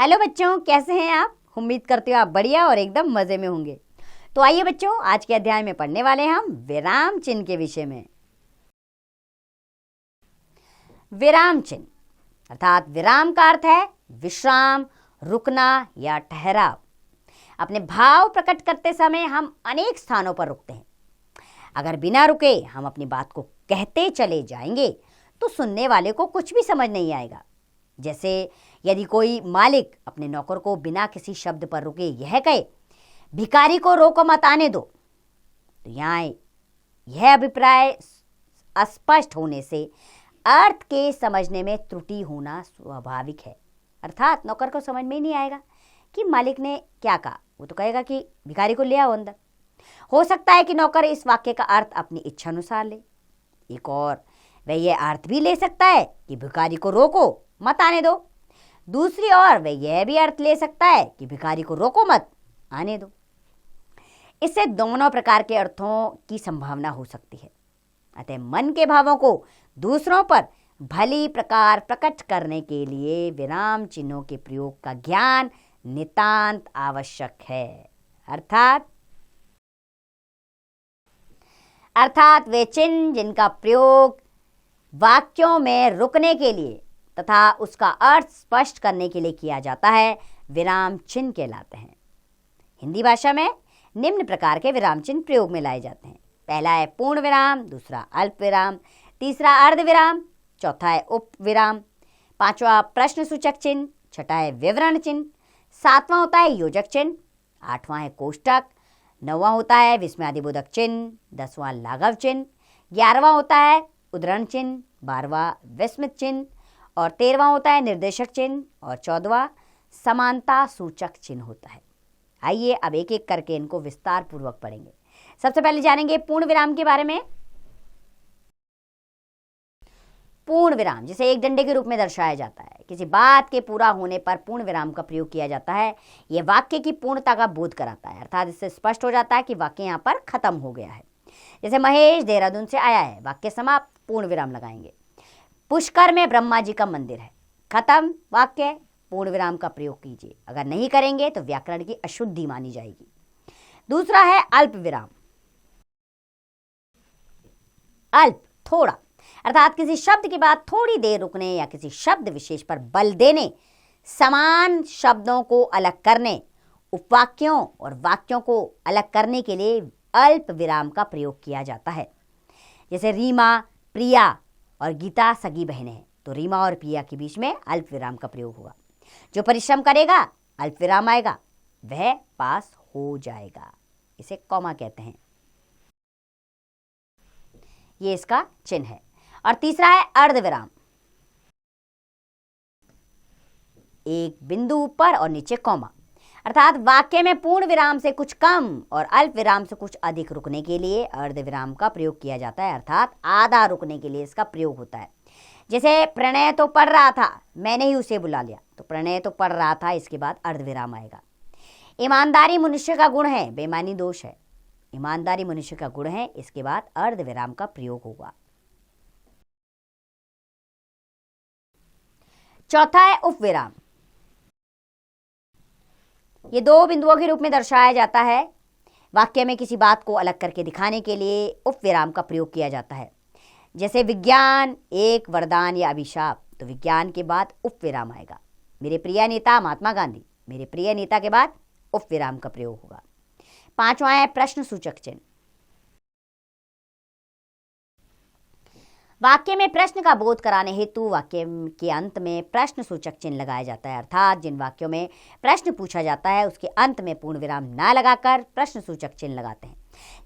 Hello बच्चों, कैसे हैं आप? उम्मीद करती हूँ आप बढ़िया और एकदम मज़े में होंगे। तो आइए बच्चों, आज के अध्याय में पढ़ने वाले हैं हम विराम चिन्ह के विषय में। विराम चिन्ह अर्थात विराम का अर्थ है विश्राम, रुकना या ठहराव। अपने भाव प्रकट करते समय हम अनेक स्थानों पर रुकते हैं। अगर बिना रुके हम अपनी बात को कहते चले जाएंगे तो सुनने वाले को कुछ भी समझ नहीं आएगा। जैसे यदि कोई मालिक अपने नौकर को बिना किसी शब्द पर रुके यह कहे, भिखारी को रोको मत आने दो, तो यहाँ यह अभिप्राय अस्पष्ट होने से अर्थ के समझने में त्रुटि होना स्वाभाविक है। अर्थात नौकर को समझ में ही नहीं आएगा कि मालिक ने क्या कहा। वो तो कहेगा कि भिखारी को ले आओ अंदर। हो सकता है कि नौकर इस वाक्य का अर्थ अपनी इच्छा अनुसार ले। एक और वह यह अर्थ भी ले सकता है कि भिखारी को रोको मत आने दो। दूसरी ओर वह यह भी अर्थ ले सकता है कि भिखारी को रोको मत आने दो। इससे दोनों प्रकार के अर्थों की संभावना हो सकती है। अतः मन के भावों को दूसरों पर भली प्रकार प्रकट करने के लिए विराम चिन्हों के प्रयोग का ज्ञान नितांत आवश्यक है। अर्थात वे चिन्ह जिनका प्रयोग वाक्यों में रुकने के लिए तथा उसका अर्थ स्पष्ट करने के लिए किया जाता है, विराम चिन्ह कहलाते हैं। हिंदी भाषा में निम्न प्रकार के विराम चिन्ह प्रयोग में लाए जाते हैं। पहला है पूर्ण विराम, दूसरा अल्प विराम, तीसरा अर्ध विराम, चौथा है उप विराम, पांचवा प्रश्न सूचक चिन्ह, छठा है विवरण चिन्ह, सातवां होता है योजक चिन्ह, आठवां है कोष्टक, नौवां होता है विस्मयादिबोधक चिन्ह, 10वां लाघव चिन्ह, 11वां होता है उद्धरण चिन्ह, 12वां विस्मित चिन्ह और 13वां होता है निर्देशक चिन्ह और 14वां समानता सूचक चिन्ह होता है। आइए अब एक एक करके इनको विस्तार पूर्वक पढ़ेंगे। सबसे पहले जानेंगे पूर्ण विराम के बारे में। पूर्ण विराम जिसे एक डंडे के रूप में दर्शाया जाता है। किसी बात के पूरा होने पर पूर्ण विराम का प्रयोग किया जाता है। यह वाक्य की पूर्णता का बोध कराता है, अर्थात इससे स्पष्ट हो जाता है कि वाक्य यहाँ पर खत्म हो गया है। जैसे महेश देहरादून से आया है, वाक्य समाप्त, पूर्ण विराम लगाएंगे। पुष्कर में ब्रह्मा जी का मंदिर है, खत्म वाक्य, पूर्ण विराम का प्रयोग कीजिए। अगर नहीं करेंगे तो व्याकरण की अशुद्धि मानी जाएगी। दूसरा है अल्प विराम। अल्प थोड़ा, अर्थात किसी शब्द के बाद थोड़ी देर रुकने या किसी शब्द विशेष पर बल देने, समान शब्दों को अलग करने, उपवाक्यों और वाक्यों को अलग करने के लिए अल्प विराम का प्रयोग किया जाता है। जैसे रीमा, प्रिया और गीता सगी बहनें हैं, तो रीमा और प्रिया के बीच में अल्प विराम का प्रयोग होगा। जो परिश्रम करेगा अल्प विराम आएगा, वह पास हो जाएगा। इसे कॉमा कहते हैं। ये इसका चिन्ह है। और तीसरा है अर्ध विराम। एक बिंदु ऊपर और नीचे कॉमा, अर्थात वाक्य में पूर्ण विराम से कुछ कम और अल्प विराम से कुछ अधिक रुकने के लिए अर्ध विराम का प्रयोग किया जाता है, अर्थात आधा रुकने के लिए इसका प्रयोग होता है। जैसे प्रणय तो पढ़ रहा था, मैंने ही उसे बुला लिया, तो प्रणय तो पढ़ रहा था, इसके बाद अर्ध विराम आएगा। ईमानदारी मनुष्य का गुण है, बेईमानी दोष है, ईमानदारी मनुष्य का गुण है, इसके बाद अर्ध विराम का प्रयोग होगा। चौथा है उपविराम। ये दो बिंदुओं के रूप में दर्शाया जाता है। वाक्य में किसी बात को अलग करके दिखाने के लिए उपविराम का प्रयोग किया जाता है। जैसे विज्ञान एक वरदान या अभिशाप, तो विज्ञान के बाद उपविराम आएगा। मेरे प्रिय नेता महात्मा गांधी, मेरे प्रिय नेता के बाद उपविराम का प्रयोग होगा। पांचवा है प्रश्न सूचक चिन्ह। वाक्य में प्रश्न का बोध कराने हेतु वाक्य के अंत में प्रश्न सूचक चिन्ह लगाया जाता है, अर्थात जिन वाक्यों में प्रश्न पूछा जाता है उसके अंत में पूर्ण विराम न लगाकर प्रश्न सूचक चिन्ह लगाते हैं।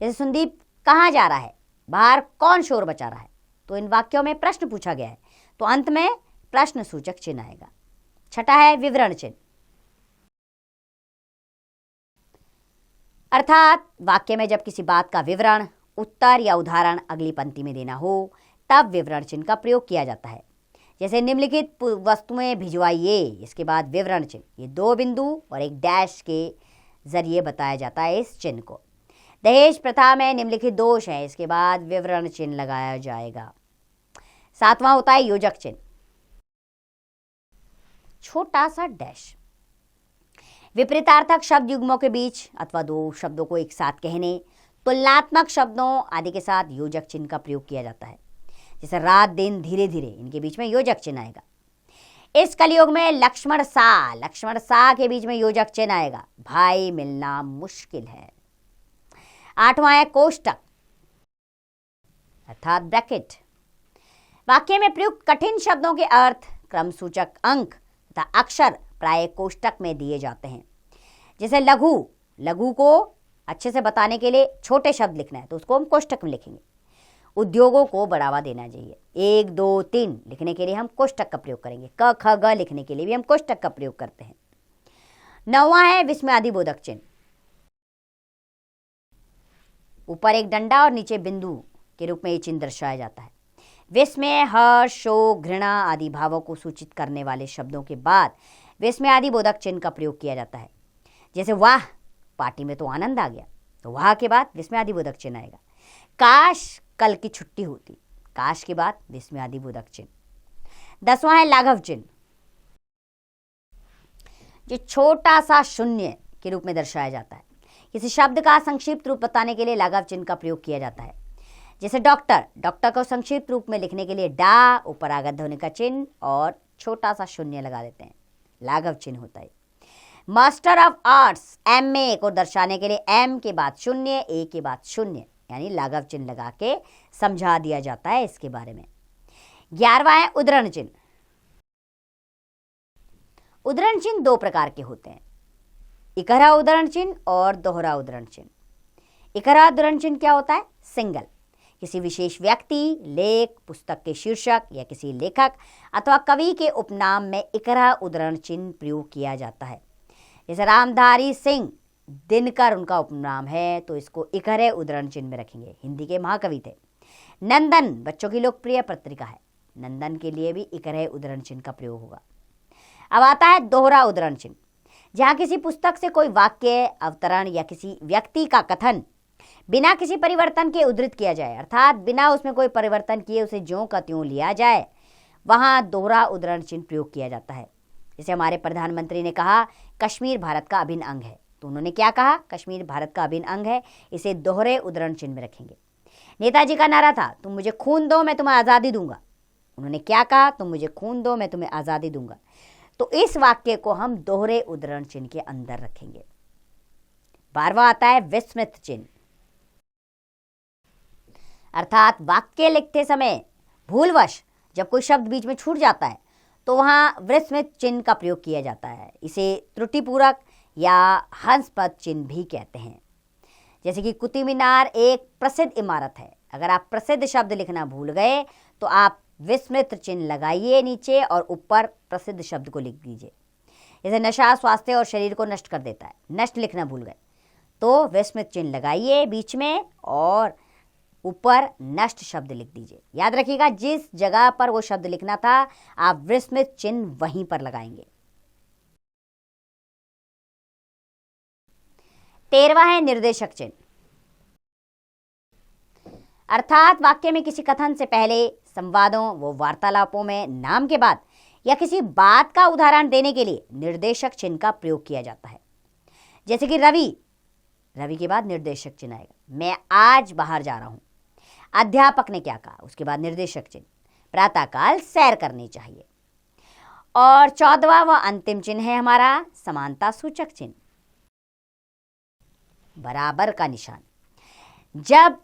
जैसे संदीप कहाँ जा रहा है, बाहर कौन शोर बचा रहा है, तो इन वाक्यों में प्रश्न पूछा गया है, तो अंत में प्रश्न सूचक चिन्ह आएगा। छठा है विवरण चिन्ह, अर्थात वाक्य में जब किसी बात का विवरण, उत्तर या उदाहरण अगली पंक्ति में देना हो तब विवरण चिन्ह का प्रयोग किया जाता है। जैसे निम्नलिखित वस्तुएं भिजवाइए, इसके बाद विवरण चिन्ह, ये दो बिंदु और एक डैश के जरिए बताया जाता है इस चिन्ह को। दहेज प्रथा में निम्नलिखित दोष है, इसके बाद विवरण चिन्ह लगाया जाएगा। सातवां होता है योजक चिन्ह, छोटा सा डैश, विपरीतार्थक शब्द युग्मों के बीच अथवा दो शब्दों को एक साथ कहने, तुलनात्मक शब्दों आदि के साथ योजक चिन्ह का प्रयोग किया जाता है। जैसे रात दिन धीरे धीरे, इनके बीच में योजक चिन्ह आएगा। इस कलयुग में लक्ष्मण सा के बीच में योजक चिन्ह आएगा। भाई मिलना मुश्किल है। 8वां है कोष्टक अर्थात ब्रैकेट। वाक्य में प्रयुक्त कठिन शब्दों के अर्थ, क्रम सूचक अंक तथा अक्षर प्राय कोष्टक में दिए जाते हैं। जैसे लघु को अच्छे से बताने के लिए छोटे शब्द लिखना है तो उसको हम कोष्टक में लिखेंगे। उद्योगों को बढ़ावा देना चाहिए, 1 2 3 लिखने के लिए हम कोष्टक का प्रयोग करेंगे। क ख ग लिखने के लिए भी हम कोष्टक का प्रयोग करते हैं। 9वां है विस्मयादिबोधक चिन्ह। ऊपर एक डंडा और नीचे बिंदु के रूप में ये चिन्ह दर्शाया जाता है। विस्मय, हर्ष, शोक, घृणा आदि भावों को सूचित करने वाले शब्दों के बाद विस्मयादिबोधक चिन्ह का प्रयोग किया जाता है। जैसे वाह, पार्टी में तो आनंद आ गया, तो वाह के बाद विस्मयादिबोधक चिन्ह आएगा। काश कल की छुट्टी होती, काश के बाद विस्मयादिबोधक चिन्ह। 10वां है लाघव चिन्ह, जो छोटा सा शून्य के रूप में दर्शाया जाता है। किसी शब्द का संक्षिप्त रूप बताने के लिए लाघव चिन्ह का प्रयोग किया जाता है। जैसे डॉक्टर को संक्षिप्त रूप में लिखने के लिए डा, ऊपर आगत होने का चिन्ह और छोटा सा शून्य लगा देते हैं, लाघव चिन्ह होता है। मास्टर ऑफ आर्ट्स, MA को दर्शाने के लिए M के बाद शून्य, A के बाद शून्य, यानी लाघव चिन्ह लगा के समझा दिया जाता है इसके बारे में। 11वां है उद्धरण चिन्ह। उद्धरण चिन्ह 2 प्रकार के होते हैं, इकहरा उद्धरण चिन्ह और दोहरा उद्धरण चिन्ह। इकहरा उद्धरण चिन्ह क्या होता है? सिंगल, किसी विशेष व्यक्ति, लेख, पुस्तक के शीर्षक या किसी लेखक अथवा कवि के उपनाम में इकहरा उद्धरण चिन्ह प्रयोग किया जाता है। जैसे रामधारी सिंह दिनकर उनका उपनाम है तो इसको इकहरे उद्धरण चिन्ह में रखेंगे, हिंदी के महाकवि थे। नंदन बच्चों की लोकप्रिय पत्रिका है, नंदन के लिए भी इकहरे उद्धरण चिन्ह का प्रयोग होगा। अब आता है दोहरा उद्धरण चिन्ह, जहाँ किसी पुस्तक से कोई वाक्य, अवतरण या किसी व्यक्ति का कथन बिना किसी परिवर्तन के उद्धृत किया जाए, अर्थात बिना उसमें कोई परिवर्तन किए उसे ज्यों का त्यों लिया जाए, वहाँ दोहरा उद्धरण चिन्ह प्रयोग किया जाता है। जैसे हमारे प्रधानमंत्री ने कहा कश्मीर भारत का अभिन्न अंग है, तो उन्होंने क्या कहा? कश्मीर भारत का अभिन्न अंग है, इसे दोहरे उद्धरण चिन्ह में रखेंगे। नेताजी का नारा था तुम मुझे खून दो मैं तुम्हें आज़ादी दूंगा, उन्होंने क्या कहा? तुम मुझे खून दो मैं तुम्हें आज़ादी दूंगा। तो इस वाक्य को हम दोहरे उद्धरण चिन्ह के अंदर रखेंगे। 12वां आता है विस्मृत चिन्ह, अर्थात वाक्य लिखते समय भूलवश जब कोई शब्द बीच में छूट जाता है तो वहाँ विस्मृत चिन्ह का प्रयोग किया जाता है। इसे त्रुटिपूरक या हंसपद चिन्ह भी कहते हैं। जैसे कि कुतुब मीनार एक प्रसिद्ध इमारत है, अगर आप प्रसिद्ध शब्द लिखना भूल गए तो आप विस्मृत चिन्ह लगाइए नीचे और ऊपर प्रसिद्ध शब्द को लिख दीजिए। जैसे नशा स्वास्थ्य और शरीर को नष्ट कर देता है, नष्ट लिखना भूल गए तो विस्मृत चिन्ह लगाइए बीच में और ऊपर नष्ट शब्द लिख दीजिए। याद रखिएगा जिस जगह पर वो शब्द लिखना था आप विस्मृत चिन्ह वहीं पर लगाएंगे। 13वां है निर्देशक चिन्ह, अर्थात वाक्य में किसी कथन से पहले संवादों व वार्तालापों में नाम के बाद या किसी बात का उदाहरण देने के लिए निर्देशक चिन्ह का प्रयोग किया जाता है। जैसे कि रवि के बाद निर्देशक चिन्ह आएगा, मैं आज बाहर जा रहा हूं। अध्यापक ने क्या कहा, उसके बाद निर्देशक चिन्ह, प्रातःकाल सैर करनी चाहिए। और 14वां व अंतिम चिन्ह है हमारा समानता सूचक चिन्ह, बराबर का निशान। जब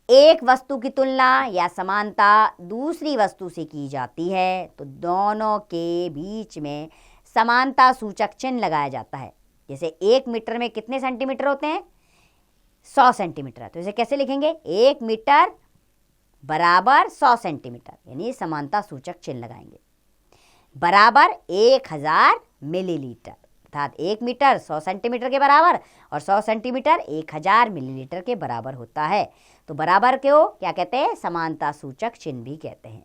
एक वस्तु की तुलना या समानता दूसरी वस्तु से की जाती है तो दोनों के बीच में समानता सूचक चिन्ह लगाया जाता है। जैसे 1 मीटर में कितने सेंटीमीटर होते हैं? 100 सेंटीमीटर। तो इसे कैसे लिखेंगे? 1 मीटर बराबर 100 सेंटीमीटर, यानी समानता सूचक चिन्ह लगाएंगे। बराबर 1000 मिलीलीटर, अर्थात 1 मीटर 100 सेंटीमीटर के बराबर और 100 सेंटीमीटर 1000 मिलीलीटर के बराबर होता है। तो बराबर को क्या कहते हैं? समानता सूचक चिन्ह भी कहते हैं।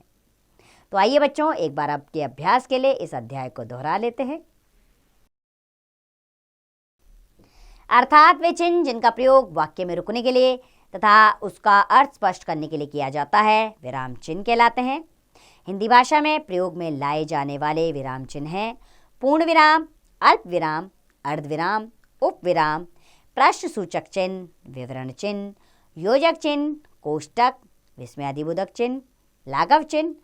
तो आइए बच्चों एक बार आपके अभ्यास के लिए इस अध्याय को दोहरा लेते हैं। अर्थात वे चिन्ह जिनका प्रयोग वाक्य में रुकने के लिए तथा उसका अर्थ स्पष्ट करने के लिए किया जाता है विराम चिन्ह कहलाते हैं। हिंदी भाषा में प्रयोग में लाए जाने वाले विराम चिन्ह हैं पूर्ण विराम, अल्प विराम, अर्धविराम, उपविराम, प्रश्न सूचक चिन्ह, विवरण चिन्ह, योजक चिन्ह, कोष्टक, विस्मयादिबोधक चिन्ह, लाघव चिन्ह,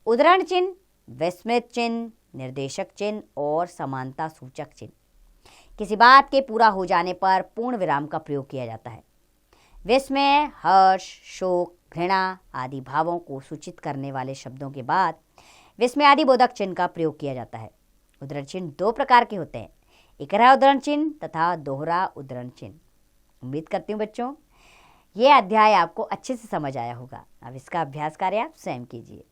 उद्धरण चिन्ह, विस्मृत चिन्ह, निर्देशक चिन्ह और समानता सूचक चिन्ह। किसी बात के पूरा हो जाने पर पूर्ण विराम का प्रयोग किया जाता है। विस्मय, हर्ष, शोक, घृणा आदि भावों को सूचित करने वाले शब्दों के बाद विस्मयादिबोधक चिन्ह का प्रयोग किया जाता है। उद्धरण चिन्ह दो प्रकार के होते हैं, इकहरा उद्धरण चिन्ह तथा दोहरा उद्धरण चिन्ह। उम्मीद करती हूँ बच्चों ये अध्याय आपको अच्छे से समझ आया होगा। अब इसका अभ्यास कार्य आप स्वयं कीजिए।